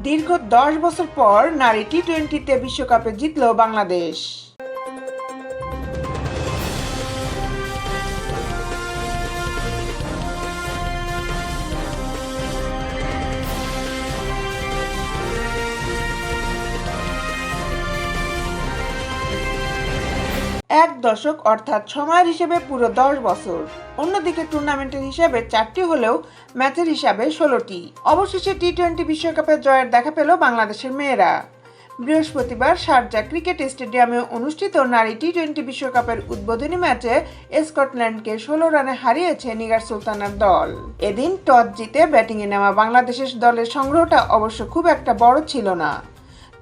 দীর্ঘ 10 বছর পর নারী টি-20তে বিশ্বকাপে জিতল বাংলাদেশ। এক দশক অর্থাৎ সময়ের হিসেবে পুরো 10 বছর। অন্যদিকে টুর্নামেন্টের হিসাবে 4টি হলেও ম্যাচের হিসাবে 16টি। অবশেষে টি-20 বিশ্বকাপের জয়ের দেখা পেল বাংলাদেশের মেয়েরা। বৃহস্পতিবার শারজা ক্রিকেট স্টেডিয়ামে অনুষ্ঠিত নারী টি-20 বিশ্বকাপের উদ্বোধনী ম্যাচে স্কটল্যান্ডকে 16 রানে হারিয়েছে নিগার সুলতানার দল। এদিন টস জিতে ব্যাটিংয়ে নেওয়া বাংলাদেশের দলের সংগ্রহটা অবশ্য খুব একটা বড় ছিল না।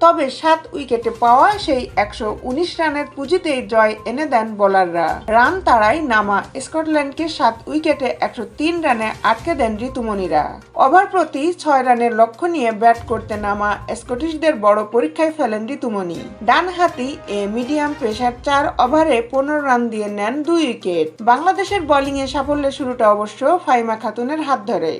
তবে 7 উইকেটে পাওয়া সেই 119 রানের পুঁজিতেই জয় এনে দেন বোলাররা। রান তাড়াই নামা স্কটল্যান্ডকে 7 উইকেটে 103 রানে আটকে দেন ঋতুমণিরা। ওভার প্রতি 6 রানের লক্ষ্য নিয়ে ব্যাট করতে নামা স্কটিশদের বড় পরীক্ষায় ফেলেন ঋতুমণি। ডানহাতি মিডিয়াম পেসার 4 ওভারে 15 রান দিয়ে নেন 2 উইকেট। বাংলাদেশের বোলিংয়ে সাফল্যের শুরুটা অবশ্য ফাহিমা খাতুনের হাত ধরে।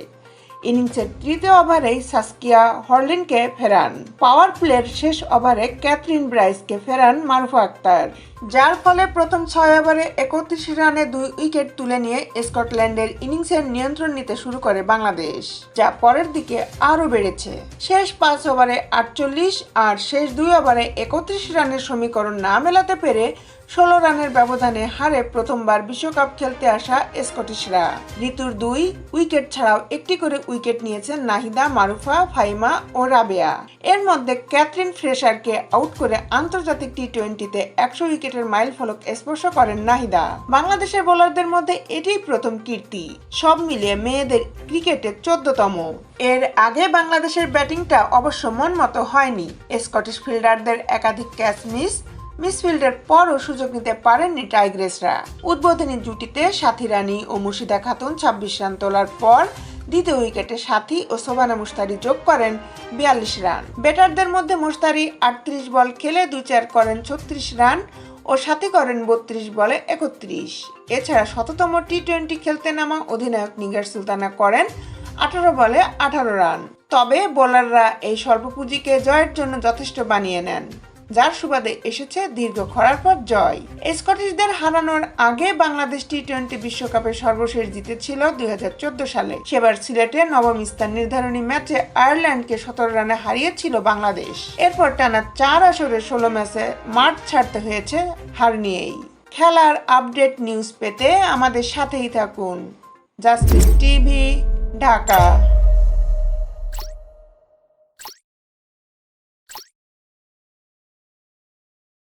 ইনিংসের তৃতীয় ওভারেই সাসকিয়া হরলিনকে ফেরান। পাওয়ার প্লের শেষ ওভারে ক্যাথরিন ব্রাইসকে ফেরান মারুফা আক্তার, যার ফলে প্রথম 6 ওভারে 31 রানে 2 উইকেট তুলে নিয়ে স্কটল্যান্ডের ইনিংসের নিয়ন্ত্রণ নিতে শুরু করে বাংলাদেশ, যা পরের দিকে আরও বেড়েছে। শেষ 5 ওভারে 48 আর শেষ 2 ওভারে 31 রানের সমীকরণ না মেলাতে পেরে 16 রানের ব্যবধানে হারে প্রথমবার বিশ্বকাপ খেলতে আসা স্কটিশরা। ঋতুর 2 উইকেট ছাড়াও একটি করে উইকেট নিয়েছেন নাহিদা, মারুফা, ফাহিমা ও রাবেয়া। এর মধ্যে ক্যাথরিন ফ্রেসারকে আউট করে আন্তর্জাতিক টি-20তে 100 উইকেটের মাইলফলক স্পর্শ করেন নাহিদা। বাংলাদেশের বোলারদের মধ্যে এটাই প্রথম কীর্তি। সব মিলিয়ে মেয়েদের ক্রিকেটে 14তম। এর আগে বাংলাদেশের ব্যাটিংটা অবশ্য মন মতো হয়নি। স্কটিশ ফিল্ডারদের একাধিক ক্যাচ মিসফিল্ডের পরও সুযোগ নিতে পারেননি টাইগ্রেসরা। উদ্বোধনী জুটিতে সাথী রানী ও মুর্শিদা খাতুন 26 রান তোলার পর দ্বিতীয় উইকেটে সাথী ও শোভানা মুশতারি যোগ করেন 42 রান। ব্যাটারদের মধ্যে মুশতারি 38 বল খেলে 2-4 করেন 36 রান ও সাথী করেন 32 বলে 31। এছাড়া শততম টি-20 খেলতে নামা অধিনায়ক নিগার সুলতানা করেন 18 বলে 18 রান। তবে বোলাররা এই স্বল্প পুঁজিকে জয়ের জন্য যথেষ্ট বানিয়ে নেন, যার সুবাদে এসেছে দীর্ঘ খরার পর জয়। স্কটিশদের হারানোর আগে বাংলাদেশ টি-20 বিশ্বকাপের সর্বশেষ জিতেছিল 2014 সালে। সেবার সিলেটে নবম স্থান নির্ধারণী ম্যাচে আয়ারল্যান্ডকে 17 রানে হারিয়েছিল বাংলাদেশ। এরপর টানা 4 আসরে 16 ম্যাচে মাঠ ছাড়তে হয়েছে হার নিয়েই। খেলার আপডেট নিউজ পেতে আমাদের সাথেই থাকুন। Justice TV, Dhaka.